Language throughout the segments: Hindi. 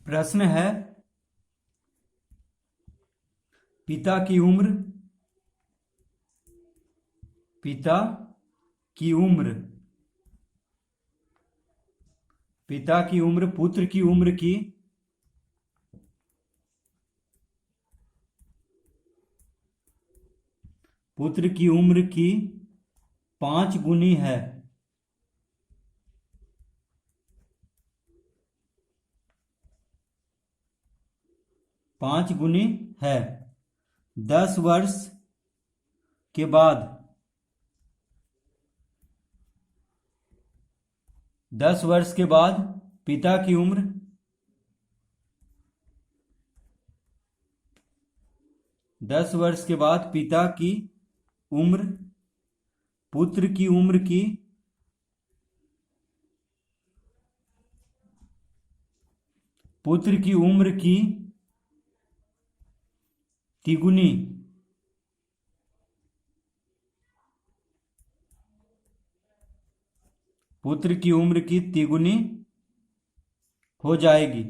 प्रश्न है, पिता की उम्र, पिता की उम्र, पिता की उम्र पुत्र की उम्र की पुत्र की उम्र की 5 गुनी है। 5 गुनी है। 10 वर्ष के बाद 10 वर्ष के बाद पिता की उम्र 10 वर्ष के बाद पिता की उम्र पुत्र की उम्र की पुत्र की उम्र की तिगुनी पुत्र की उम्र की तिगुनी हो जाएगी।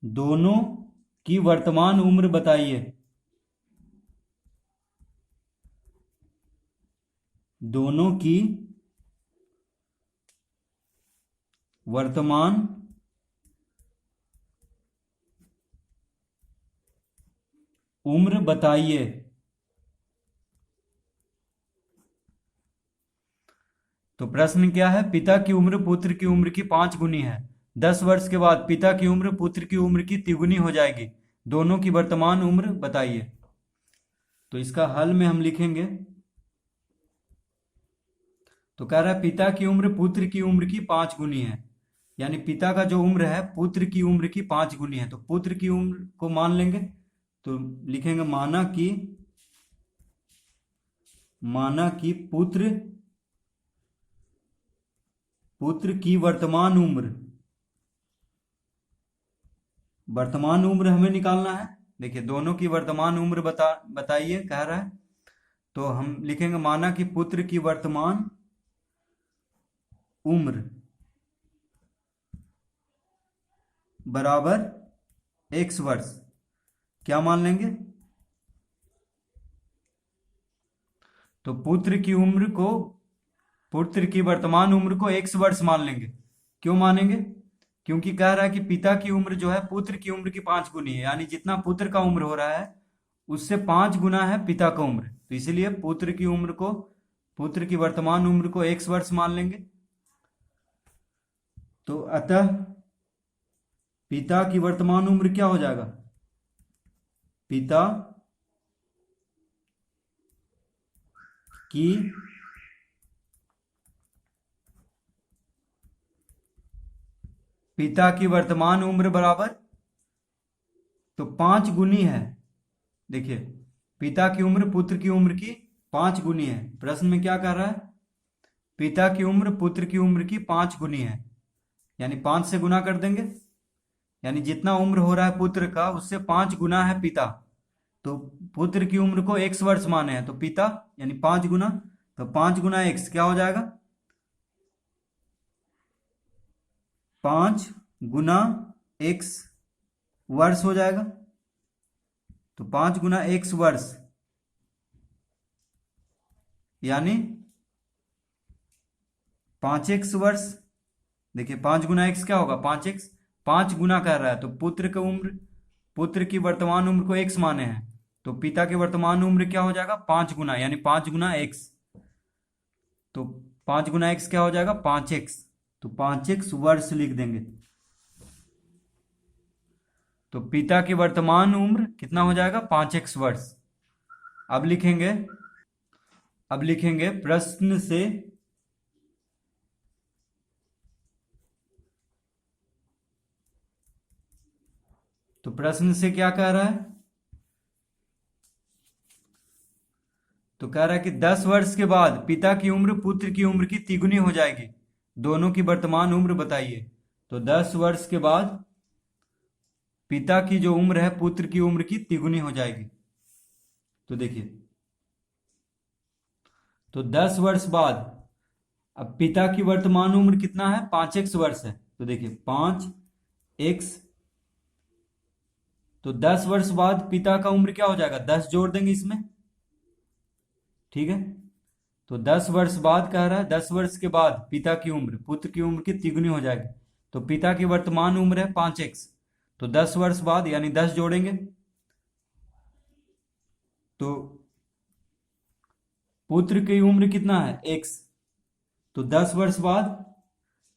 दोनों की वर्तमान उम्र बताइए। दोनों की वर्तमान उम्र बताइए। तो प्रश्न क्या है? पिता की उम्र पुत्र की उम्र की 5 गुनी है। 10 वर्ष के बाद पिता की उम्र पुत्र की उम्र की तिगुनी हो जाएगी। दोनों की वर्तमान उम्र बताइए। तो इसका हल में हम लिखेंगे, तो कह रहा है पिता की उम्र पुत्र की उम्र की 5 गुनी है, यानी पिता का जो उम्र है पुत्र की उम्र की 5 गुनी है। तो पुत्र की उम्र को मान लेंगे, तो लिखेंगे माना कि पुत्र की वर्तमान उम्र हमें निकालना है। देखिए, दोनों की वर्तमान उम्र बताइए कह रहा है। तो हम लिखेंगे माना कि पुत्र की वर्तमान उम्र बराबर x वर्ष। क्या मान लेंगे? तो पुत्र की वर्तमान उम्र को x वर्ष मान लेंगे। क्यों मानेंगे? क्योंकि कह रहा है कि पिता की उम्र जो है पुत्र की उम्र की 5 गुनी है, यानी जितना पुत्र का उम्र हो रहा है उससे 5 गुना है पिता का उम्र। तो इसीलिए पुत्र की वर्तमान उम्र को x वर्ष मान लेंगे। तो अतः पिता की वर्तमान उम्र क्या हो जाएगा? पिता की वर्तमान उम्र बराबर, तो 5 गुनी है। देखिए, पिता की उम्र पुत्र की उम्र की 5 गुनी है। प्रश्न में क्या कह रहा है? पिता की उम्र पुत्र की उम्र की 5 गुनी है, यानी 5 से गुना कर देंगे, यानी जितना उम्र हो रहा है पुत्र का उससे 5 गुना है पिता। तो पुत्र की उम्र को x वर्ष माने हैं, तो पिता यानी 5 गुना, तो 5 गुना x क्या हो जाएगा? 5 गुना x वर्ष हो जाएगा। तो 5 गुना x वर्ष यानी 5x वर्ष। देखिए, 5 गुना x क्या होगा? 5x। 5 गुना कर रहा है, तो पुत्र की वर्तमान उम्र को x माने हैं, तो पिता की वर्तमान उम्र क्या हो जाएगा? 5 गुना, यानी 5 गुना x। तो 5 गुना x क्या हो जाएगा? 5x। तो 5x वर्ष लिख देंगे। तो पिता की वर्तमान उम्र कितना हो जाएगा? 5x वर्ष। अब लिखेंगे प्रश्न से तो प्रश्न से क्या कह रहा है? तो कह रहा है कि 10 वर्ष के बाद पिता की उम्र पुत्र की उम्र की तिगुनी हो जाएगी। दोनों की वर्तमान उम्र बताइए। तो 10 वर्ष के बाद पिता की जो उम्र है पुत्र की उम्र की तिगुनी हो जाएगी। तो देखिए, तो 10 वर्ष बाद अब पिता की वर्तमान उम्र कितना है, 5x वर्ष है। तो देखिए 5x, तो 10 वर्ष बाद पिता का उम्र क्या हो जाएगा, 10 जोड़ देंगे इसमें, ठीक है। तो 10 वर्ष बाद कह रहा है, 10 वर्ष के बाद पिता की उम्र पुत्र की उम्र की तिगुनी हो जाएगी। तो पिता की वर्तमान उम्र है 5x, तो 10 वर्ष बाद यानी 10 जोड़ेंगे, तो पुत्र की उम्र कितना है, x। तो 10 वर्ष बाद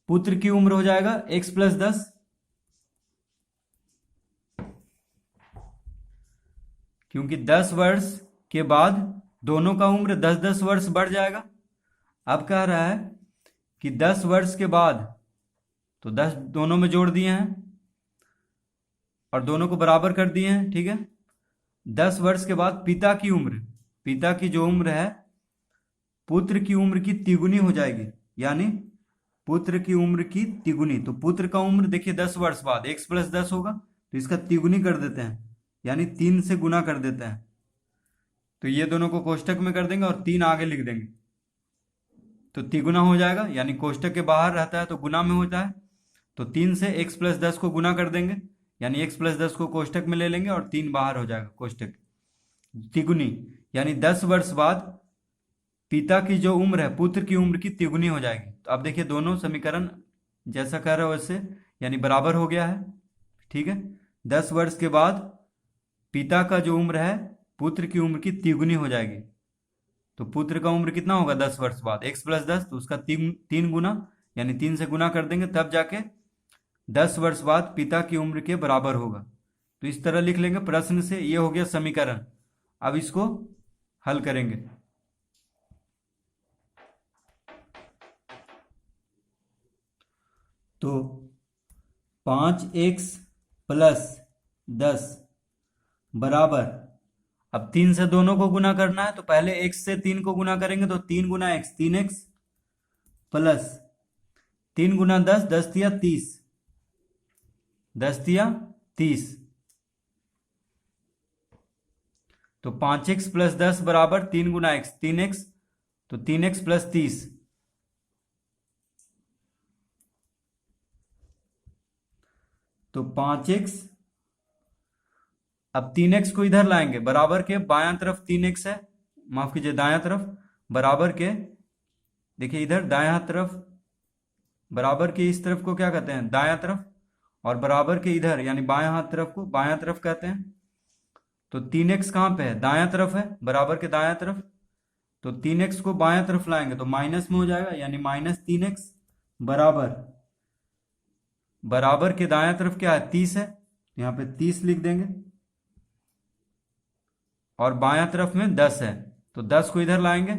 पुत्र की उम्र हो जाएगा x प्लस 10, क्योंकि 10 वर्ष के बाद दोनों का उम्र 10-10 वर्ष बढ़ जाएगा। अब कह रहा है कि 10 वर्ष के बाद, तो 10 दोनों में जोड़ दिए हैं और दोनों को बराबर कर दिए हैं, ठीक है। 10 वर्ष के बाद पिता की उम्र, पिता की जो उम्र है पुत्र की उम्र की तिगुनी हो जाएगी, यानी पुत्र की उम्र की तिगुनी। तो पुत्र का उम्र देखिए 10 वर्ष बाद x प्लस 10 होगा, तो इसका तिगुनी कर देते हैं, यानी 3 से गुना कर देते हैं। तो ये दोनों को कोष्टक में कर देंगे और 3 आगे लिख देंगे, तो तिगुना हो जाएगा, यानी कोष्टक के बाहर रहता है तो गुना में होता है। तो 3 से x प्लस 10 को गुना कर देंगे, यानी x प्लस 10 को कोष्टक में ले लेंगे और 3 बाहर हो जाएगा कोष्टक, तिगुनी। यानी 10 वर्ष बाद पिता की जो उम्र है पुत्र की उम्र की तिगुनी हो जाएगी। तो अब देखिए दोनों समीकरण जैसा कह रहे हो वैसे, यानी बराबर हो गया है, ठीक है। 10 वर्ष के बाद पिता का जो उम्र है पुत्र की उम्र की तिगुनी हो जाएगी। तो पुत्र का उम्र कितना होगा 10 वर्ष बाद, x प्लस 10, तो उसका 3 गुना, यानी 3 से गुना कर देंगे, तब जाके 10 वर्ष बाद पिता की उम्र के बराबर होगा। तो इस तरह लिख लेंगे प्रश्न से। ये हो गया समीकरण। अब इसको हल करेंगे। तो 5x प्लस 10 बराबर, अब 3 से दोनों को गुना करना है, तो पहले x से 3 को गुना करेंगे, तो 3 गुना x 3x प्लस 3 गुना 10, 10 तिया 30, 10 तिया 30। तो 5x प्लस 10 बराबर 3 गुना x 3x, तो 3x प्लस 30। तो 5x, अब 3x को इधर लाएंगे, बराबर के बायां तरफ 3x है, माफ कीजिए दायां तरफ, बराबर के देखिए इधर दायां तरफ, बराबर के इस तरफ को क्या कहते हैं, दायां तरफ, और बराबर के इधर यानी बायां हाथ तरफ को बायां तरफ कहते हैं। तो 3x कहाँ पे है, दायां तरफ है, बराबर के दायां तरफ। तो 3x को बायां तरफ लाएंगे तो माइनस में हो जाएगा, यानी -3x बराबर, बराबर के दायां तरफ क्या है 30 है, यहाँ पे 30 लिख देंगे, और बायां तरफ में 10 है, तो 10 को इधर लाएंगे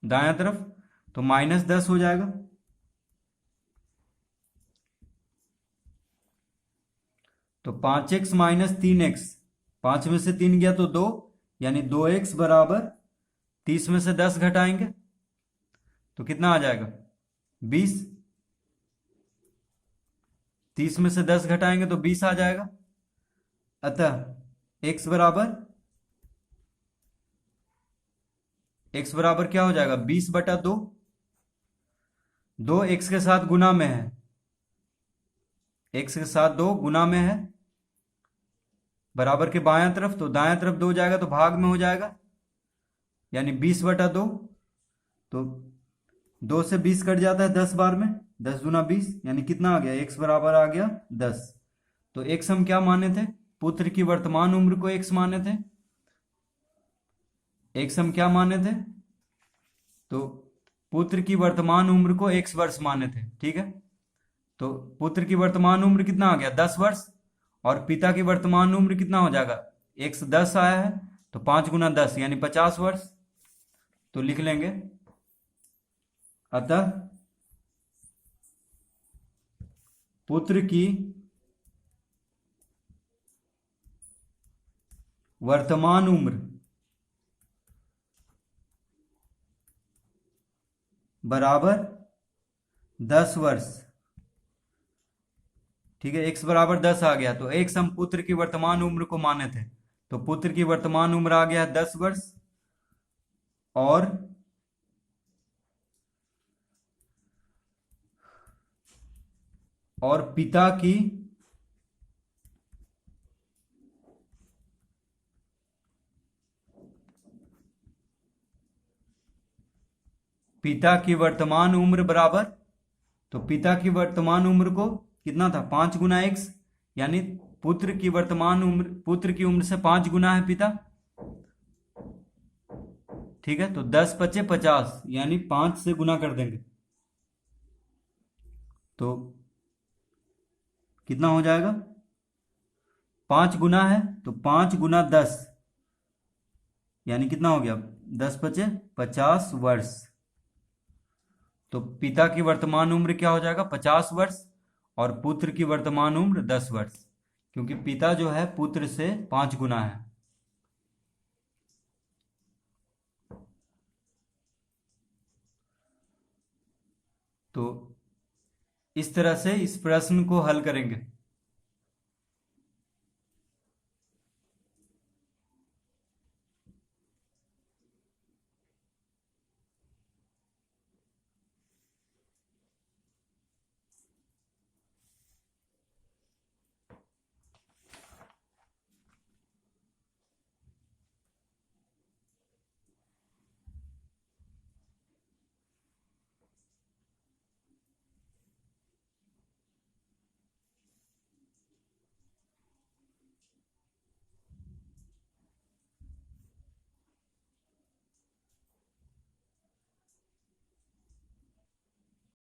दायां तरफ, तो -10 हो जाएगा। तो 5x माइनस 3x, 5 में से 3 गया तो 2, यानी 2x बराबर 30 में से 10 घटाएंगे तो कितना आ जाएगा 20, 30 में से 10 घटाएंगे तो 20 आ जाएगा। अतः x बराबर, x बराबर क्या हो जाएगा 20/2, 2 x के साथ गुना में है, x के साथ 2 गुना में है, बराबर के बायां तरफ, तो दायां तरफ 2 जाएगा तो भाग में हो जाएगा, यानी 20/2। तो 2 से 20 कट जाता है 10 बार में, 10 दूना 20, यानी कितना आ गया x बराबर आ गया 10। तो x हम क्या माने थे, पुत्र की वर्तमान उम्र को x माने थे, x हम क्या माने थे, तो पुत्र की वर्तमान उम्र को x वर्ष माने थे, ठीक है। तो पुत्र की वर्तमान उम्र कितना आ गया 10 वर्ष, और पिता की वर्तमान उम्र कितना हो जाएगा, x 10 आया है, तो 5 गुना 10 यानी 50 वर्ष। तो लिख लेंगे, अतः पुत्र की वर्तमान उम्र बराबर 10 वर्ष, ठीक है। x बराबर 10 आ गया, तो x हम पुत्र की वर्तमान उम्र को माने थे, तो पुत्र की वर्तमान उम्र आ गया 10 वर्ष, और और पिता की वर्तमान उम्र बराबर, तो पिता की वर्तमान उम्र को कितना था, 5 गुना x, यानी पुत्र की वर्तमान उम्र, पुत्र की उम्र से 5 गुना है पिता। ठीक है, तो 10×5 = 50, यानी 5 से गुना कर देंगे तो कितना हो जाएगा, 5 गुना है तो 5 × 10, यानी कितना हो गया, 10×5 = 50 वर्ष। तो पिता की वर्तमान उम्र क्या हो जाएगा, 50 वर्ष, और पुत्र की वर्तमान उम्र 10 वर्ष, क्योंकि पिता जो है पुत्र से 5 गुना है। तो इस तरह से इस प्रश्न को हल करेंगे।